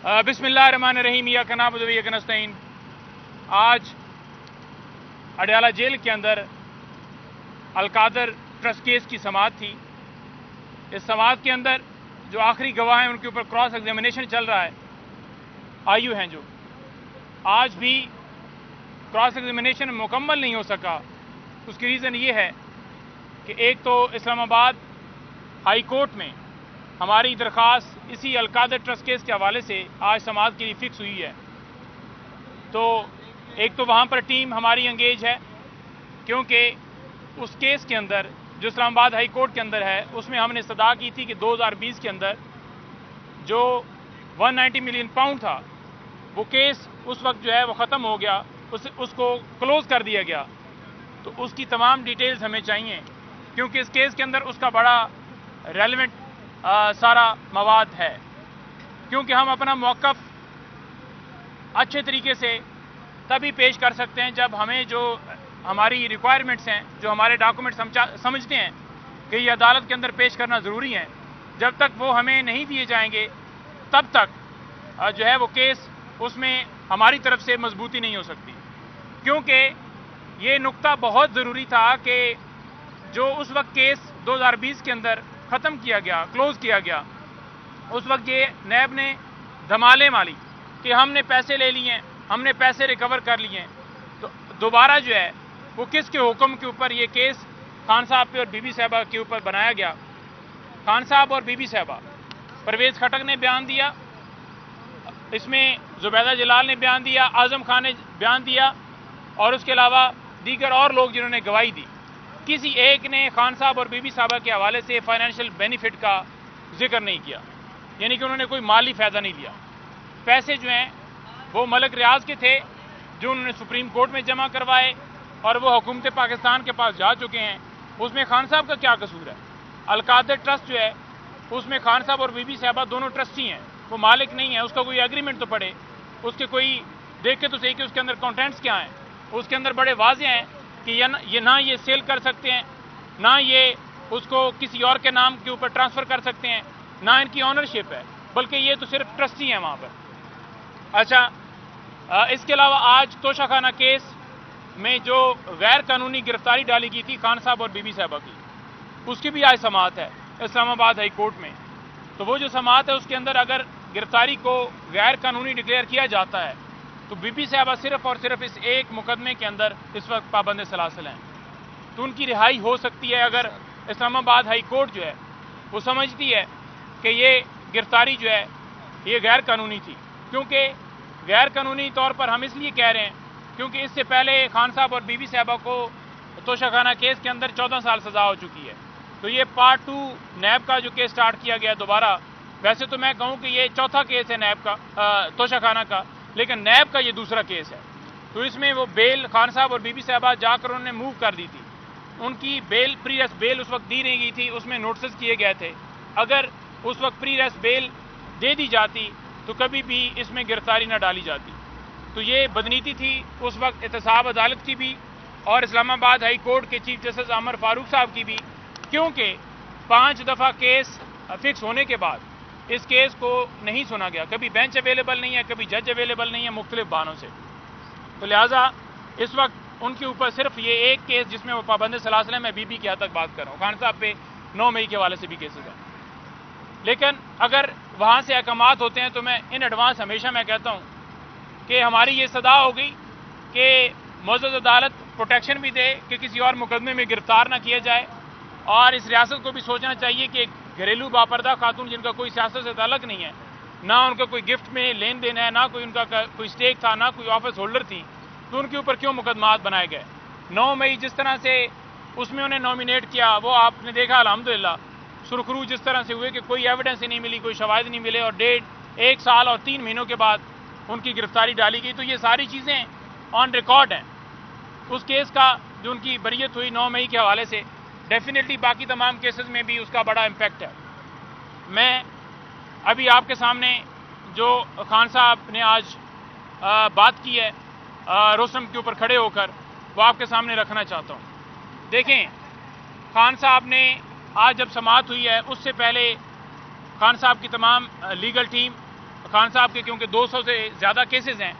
बिस्मिल्लाहिर्रहमानिर्रहीम इय्याका नअबुदु व इय्याका नस्तईन। आज अडयाला जेल के अंदर अलकादर ट्रस्ट केस की समाअत थी। इस समाअत के अंदर जो आखिरी गवाह हैं उनके ऊपर क्रॉस एग्जामिनेशन चल रहा है। आयु हैं जो आज भी क्रॉस एग्जामिनेशन मुकम्मल नहीं हो सका। उसकी रीज़न ये है कि एक तो इस्लामाबाद हाई कोर्ट में हमारी दरख्वास्त इसी अलकादर ट्रस्ट केस के हवाले से आज समाअत के लिए फिक्स हुई है। तो एक तो वहाँ पर टीम हमारी इंगेज है, क्योंकि उस केस के अंदर जो इस्लामाबाद हाई कोर्ट के अंदर है उसमें हमने सदा की थी कि 2020 के अंदर जो 190 मिलियन पाउंड था वो केस उस वक्त जो है वो ख़त्म हो गया, उसको क्लोज़ कर दिया गया। तो उसकी तमाम डिटेल्स हमें चाहिए, क्योंकि इस केस के अंदर उसका बड़ा रेलेवेंट सारा मवाद है। क्योंकि हम अपना मौक़िफ़ अच्छे तरीके से तभी पेश कर सकते हैं जब हमें जो हमारी रिक्वायरमेंट्स हैं, जो हमारे डॉक्यूमेंट्स हम समझते हैं कि ये अदालत के अंदर पेश करना ज़रूरी है, जब तक वो हमें नहीं दिए जाएंगे तब तक जो है वो केस उसमें हमारी तरफ से मजबूती नहीं हो सकती। क्योंकि ये नुक्ता बहुत ज़रूरी था कि जो उस वक्त केस 2020 के अंदर ख़त्म किया गया, क्लोज़ किया गया, उस वक्त ये नैब ने धमाले मारी कि हमने पैसे ले लिए हैं, हमने पैसे रिकवर कर लिए हैं। तो दोबारा जो है वो किसके हुक्म के ऊपर ये केस खान साहब पे और बीबी साहबा के ऊपर बनाया गया। खान साहब और बीबी साहबा, परवेज़ खटक ने बयान दिया, इसमें जुबैदा जलाल ने बयान दिया, आज़म खान ने बयान दिया, और उसके अलावा दीगर और लोग जिन्होंने गवाही दी। किसी एक ने खान साहब और बीबी साहबा के हवाले से फाइनेंशियल बेनिफिट का जिक्र नहीं किया, यानी कि उन्होंने कोई माली फ़ायदा नहीं लिया। पैसे जो हैं वो मलिक रियाज के थे जो उन्होंने सुप्रीम कोर्ट में जमा करवाए और वो हुकूमत पाकिस्तान के पास जा चुके हैं। उसमें खान साहब का क्या कसूर है? अलकादर ट्रस्ट जो है उसमें खान साहब और बीबी साहबा दोनों ट्रस्टी हैं, वो मालिक नहीं है। उसका कोई एग्रीमेंट तो पड़े, उसके कोई देख के तो सही कि उसके अंदर कॉन्टेंट्स क्या हैं। उसके अंदर बड़े वाज़ेह हैं कि ये ना ये सेल कर सकते हैं, ना ये उसको किसी और के नाम के ऊपर ट्रांसफ़र कर सकते हैं, ना इनकी ऑनरशिप है, बल्कि ये तो सिर्फ ट्रस्टी हैं वहाँ पर। अच्छा, इसके अलावा आज तोशाखाना केस में जो गैर कानूनी गिरफ्तारी डाली गई थी खान साहब और बीबी साहबा की, उसकी भी आज समाअत है इस्लामाबाद हाई कोर्ट में। तो वो जो समाअत है उसके अंदर अगर गिरफ्तारी को गैर कानूनी डिक्लेयर किया जाता है तो बीबी साहबा सिर्फ और सिर्फ इस एक मुकदमे के अंदर इस वक्त पाबंद सलासिल हैं। तो उनकी रिहाई हो सकती है अगर इस्लामाबाद हाई कोर्ट जो है वो समझती है कि ये गिरफ्तारी जो है ये गैर कानूनी थी। क्योंकि गैर कानूनी तौर पर हम इसलिए कह रहे हैं क्योंकि इससे पहले खान साहब और बीबी साहबा को तोशाखाना केस के अंदर 14 साल सज़ा हो चुकी है। तो ये पार्ट 2 नैब का जो केस स्टार्ट किया गया दोबारा, वैसे तो मैं कहूँ कि ये चौथा केस है नैब का, तोशाखाना का, लेकिन नैब का ये दूसरा केस है। तो इसमें वो बेल खान साहब और बीबी साहबा जाकर उन्होंने मूव कर दी थी। उनकी बेल प्री रेस्ट बेल उस वक्त दी नहीं गई थी, उसमें नोटिस किए गए थे। अगर उस वक्त प्री रेस्ट बेल दे दी जाती तो कभी भी इसमें गिरफ्तारी न डाली जाती। तो ये बदनीति थी उस वक्त एहतसाब अदालत की भी और इस्लामाबाद हाई कोर्ट के चीफ जस्टिस अमर फारूक साहब की भी, क्योंकि 5 दफ़ा केस फिक्स होने के बाद इस केस को नहीं सुना गया। कभी बेंच अवेलेबल नहीं है, कभी जज अवेलेबल नहीं है, मुख्तलिफ बहानों से। तो लिहाजा इस वक्त उनके ऊपर सिर्फ ये एक केस जिसमें वो पाबंद सलासिल है, मैं बीबी की हद तक बात कर रहा हूँ। खान साहब पे 9 मई के हवाले से भी केसेस हैं। लेकिन अगर वहाँ से अहकामात होते हैं तो मैं इन एडवांस हमेशा मैं कहता हूँ कि हमारी ये सदा हो गई कि मौजूद अदालत प्रोटेक्शन भी दे कि किसी और मुकदमे में गिरफ्तार ना किया जाए। और इस रियासत को भी सोचना चाहिए कि घरेलू बापर्दा खातून जिनका कोई सियासत से ताल्लुक़ नहीं है, ना उनका कोई गिफ्ट में लेन देन है, ना कोई उनका कोई स्टेक था, ना कोई ऑफिस होल्डर थी, तो उनके ऊपर क्यों मुकदमात बनाए गए? 9 मई जिस तरह से उसमें उन्हें नॉमिनेट किया वो आपने देखा, अल्हम्दुलिल्लाह सुरखरू जिस तरह से हुए कि कोई एविडेंस ही नहीं मिली, कोई शवाहिद नहीं मिले, और 1.5 साल और 3 महीनों के बाद उनकी गिरफ्तारी डाली गई। तो ये सारी चीज़ें ऑन रिकॉर्ड हैं। उस केस का जो उनकी बरीयत हुई 9 मई के हवाले से, डेफिनेटली बाकी तमाम केसेस में भी उसका बड़ा इम्पैक्ट है। मैं अभी आपके सामने जो खान साहब ने आज बात की है रोस्टम के ऊपर खड़े होकर, वो आपके सामने रखना चाहता हूँ। देखें, खान साहब ने आज जब समाअत हुई है उससे पहले खान साहब की तमाम लीगल टीम खान साहब के, क्योंकि 200 से ज़्यादा केसेस हैं,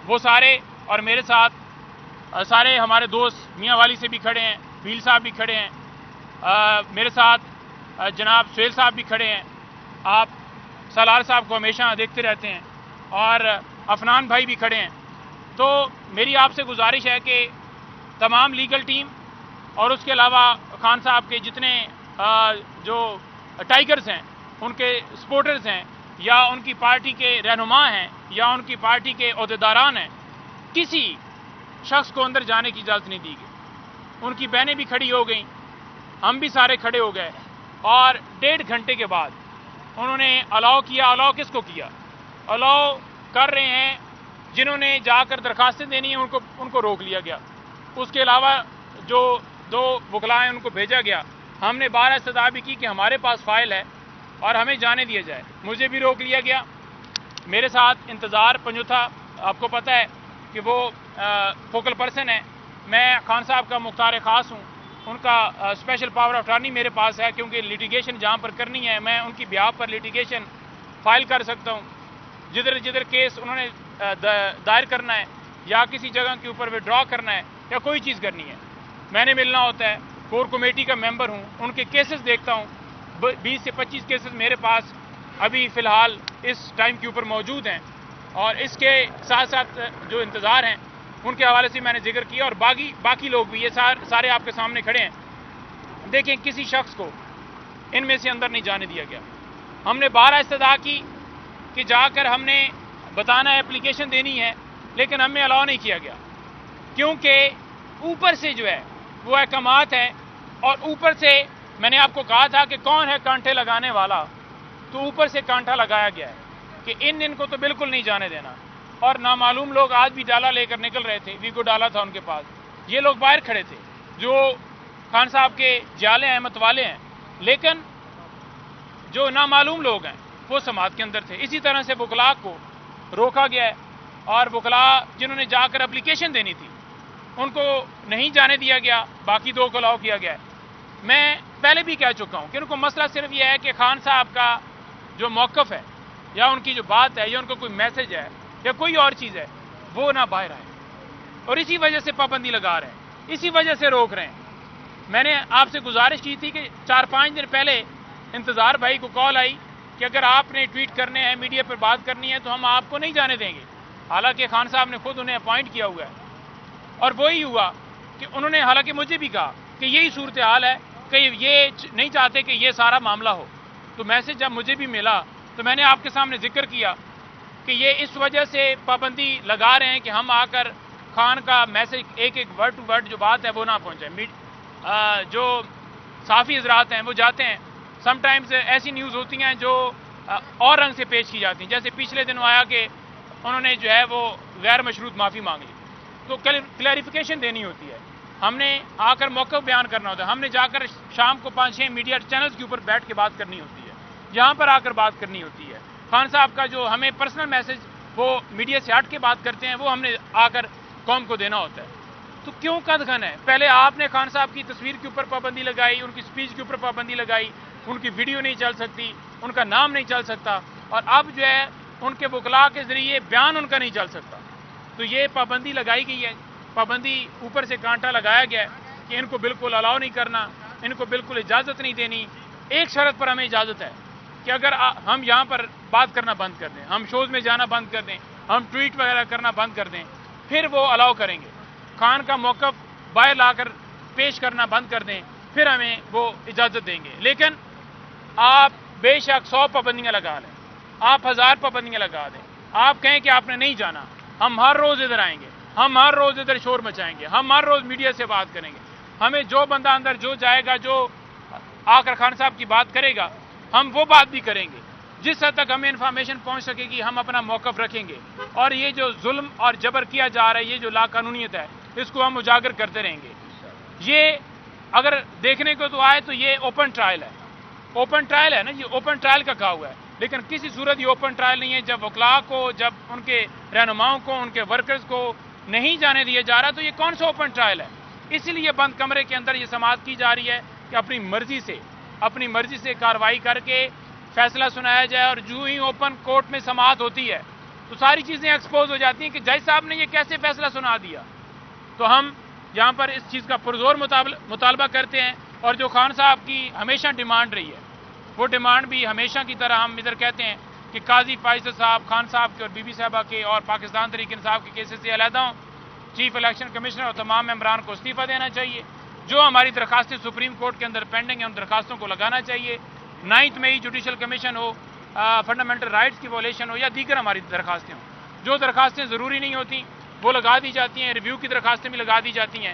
वो सारे और मेरे साथ सारे हमारे दोस्त मियाँ वाली से भी खड़े हैं, फील साहब भी खड़े हैं, मेरे साथ जनाब सुहेल साहब भी खड़े हैं, आप सलार साहब को हमेशा देखते रहते हैं, और अफनान भाई भी खड़े हैं। तो मेरी आपसे गुजारिश है कि तमाम लीगल टीम और उसके अलावा खान साहब के जितने जो टाइगर्स हैं, उनके सपोर्टर्स हैं, या उनकी पार्टी के रहनुमा हैं, या उनकी पार्टी के अहदेदारान हैं, किसी शख्स को अंदर जाने की इजाज़त नहीं दी गई। उनकी बहनें भी खड़ी हो गई, हम भी सारे खड़े हो गए, और 1.5 घंटे के बाद उन्होंने अलाउ किया। अलाउ किसको किया? अलाउ कर रहे हैं जिन्होंने जाकर दरखास्तें देनी है, उनको रोक लिया गया। उसके अलावा जो 2 वकला हैं उनको भेजा गया। हमने 12 इस्तदा भी की कि हमारे पास फाइल है और हमें जाने दिया जाए। मुझे भी रोक लिया गया। मेरे साथ इंतज़ार पंजुथा, आपको पता है कि वो फोकल पर्सन है। मैं खान साहब का मुख्तार ख़ास हूँ, उनका स्पेशल पावर ऑफ अटॉर्नी मेरे पास है, क्योंकि लिटिगेशन जहाँ पर करनी है मैं उनकी बिहाफ पर लिटिगेशन फाइल कर सकता हूँ। जिधर जिधर केस उन्होंने दायर करना है, या किसी जगह के ऊपर विड्रॉ करना है, या कोई चीज़ करनी है, मैंने मिलना होता है। कोर कमेटी का मेंबर हूँ, उनके केसेस देखता हूँ। 20 से 25 केसेस मेरे पास अभी फ़िलहाल इस टाइम के ऊपर मौजूद हैं, और इसके साथ साथ जो इंतज़ार हैं उनके हवाले से मैंने जिक्र किया, और बाकी लोग भी ये सारे आपके सामने खड़े हैं। देखें, किसी शख्स को इनमें से अंदर नहीं जाने दिया गया। हमने 12 इस्तदा की कि जाकर हमने बताना है, एप्लीकेशन देनी है, लेकिन हमें अलाउ नहीं किया गया, क्योंकि ऊपर से जो है वो अहकामात है, और ऊपर से मैंने आपको कहा था कि कौन है कांटे लगाने वाला, तो ऊपर से कांटा लगाया गया है कि इनको तो बिल्कुल नहीं जाने देना। और नामालूम लोग आज भी डाला लेकर निकल रहे थे, वीगो डाला था उनके पास, ये लोग बाहर खड़े थे जो खान साहब के जाले हैं, मतवाले हैं, लेकिन जो नामालूम लोग हैं वो समात के अंदर थे। इसी तरह से वकला को रोका गया है, और वकला जिन्होंने जाकर एप्लीकेशन देनी थी उनको नहीं जाने दिया गया, बाकी 2 को अलाउ किया गया है। मैं पहले भी कह चुका हूँ कि उनको मसला सिर्फ यह है कि खान साहब का जो मौक़िफ़ है, या उनकी जो बात है, या उनका कोई मैसेज है, या कोई और चीज़ है, वो ना बाहर आए, और इसी वजह से पाबंदी लगा रहे हैं, इसी वजह से रोक रहे हैं। मैंने आपसे गुजारिश की थी कि 4-5 दिन पहले इंतज़ार भाई को कॉल आई कि अगर आपने ट्वीट करने हैं, मीडिया पर बात करनी है, तो हम आपको नहीं जाने देंगे। हालांकि खान साहब ने खुद उन्हें अपॉइंट किया हुआ है, और वही हुआ कि उन्होंने हालांकि मुझे भी कहा कि यही सूरत हाल है, कि ये नहीं चाहते कि ये सारा मामला हो। तो मैसेज जब मुझे भी मिला तो मैंने आपके सामने जिक्र किया कि ये इस वजह से पाबंदी लगा रहे हैं कि हम आकर खान का मैसेज एक वर्ड टू वर्ड जो बात है वो ना पहुँचाएँ। जो साफ़ी हज़रात हैं वो जाते हैं, समटाइम्स ऐसी न्यूज़ होती हैं जो और रंग से पेश की जाती हैं। जैसे पिछले दिनों आया कि उन्होंने जो है वो गैर मशरूत माफ़ी मांग ली, तो क्लैरिफिकेशन देनी होती है, हमने आकर मौक़िफ़ बयान करना होता है, हमने जाकर शाम को 5-6 मीडिया चैनल्स के ऊपर बैठ के बात करनी होती है, यहाँ पर आकर बात करनी होती है। खान साहब का जो हमें पर्सनल मैसेज वो मीडिया से हट के बात करते हैं, वो हमने आकर कौम को देना होता है। तो क्यों कदघन है? पहले आपने खान साहब की तस्वीर के ऊपर पाबंदी लगाई, उनकी स्पीच के ऊपर पाबंदी लगाई, उनकी वीडियो नहीं चल सकती, उनका नाम नहीं चल सकता, और अब जो है उनके वकला के ज़रिए बयान उनका नहीं चल सकता। तो ये पाबंदी लगाई गई है, पाबंदी ऊपर से कांटा लगाया गया है कि इनको बिल्कुल अलाउ नहीं करना, इनको बिल्कुल इजाज़त नहीं देनी। एक शर्त पर हमें इजाज़त है कि अगर हम यहाँ पर बात करना बंद कर दें, हम शोज़ में जाना बंद कर दें, हम ट्वीट वगैरह करना बंद कर दें, फिर वो अलाउ करेंगे। खान का मौक़िफ़ बाहर लाकर पेश करना बंद कर दें, फिर हमें वो इजाज़त देंगे। लेकिन आप बेशक 100 पाबंदियाँ लगा लें, आप 1000 पाबंदियाँ लगा दें, आप कहें कि आपने नहीं जाना, हम हर रोज़ इधर आएंगे, हम हर रोज़ इधर शोर मचाएंगे, हम हर रोज़ मीडिया से बात करेंगे। हमें जो बंदा अंदर जो जाएगा, जो आकर खान साहब की बात करेगा, हम वो बात भी करेंगे। जिस हद तक हमें इन्फॉर्मेशन पहुंच सकेगी हम अपना मौक़िफ़ रखेंगे, और ये जो जुल्म और जबर किया जा रहा है, ये जो लाकानूनियत है, इसको हम उजागर करते रहेंगे। ये अगर देखने को तो आए तो ये ओपन ट्रायल है, ओपन ट्रायल है ना, ये ओपन ट्रायल का कहा हुआ है, लेकिन किसी सूरत ये ओपन ट्रायल नहीं है। जब वकला को, जब उनके रहनुमाओं को, उनके वर्कर्स को नहीं जाने दिया जा रहा, तो ये कौन सा ओपन ट्रायल है? इसीलिए बंद कमरे के अंदर ये समाअत की जा रही है कि अपनी मर्जी से कार्रवाई करके فیصلہ سنایا جائے اور جو ہی اوپن کورٹ میں سماعت ہوتی ہے تو ساری چیزیں ایکسپوز ہو جاتی ہیں کہ جج صاحب نے یہ کیسے فیصلہ سنا دیا. تو ہم یہاں پر اس چیز کا پرزور مطالبہ کرتے ہیں اور جو خان صاحب کی ہمیشہ ڈیمانڈ رہی ہے وہ ڈیمانڈ بھی ہمیشہ کی طرح ہم ادھر کہتے ہیں کہ قاضی فائز صاحب خان صاحب کے اور بی بی صاحبہ کے اور پاکستان تحریک انصاف کے کیسز سے علیحدہ ہوں. چیف الیکشن کمشنر اور تمام ممبران کو استعفیٰ دینا چاہیے. جو ہماری درخواستیں سپریم کورٹ کے اندر پینڈنگ ہیں ان درخواستوں کو لگانا چاہیے. 9 مئی جوڈیشل کمیشن ہو, فنڈامنٹل رائٹس کی وائلیشن ہو یا دیگر ہماری درخواستیں ہوں. جو درخواستیں ضروری نہیں ہوتی وہ لگا دی جاتی ہیں, ریویو کی درخواستیں بھی لگا دی جاتی ہیں.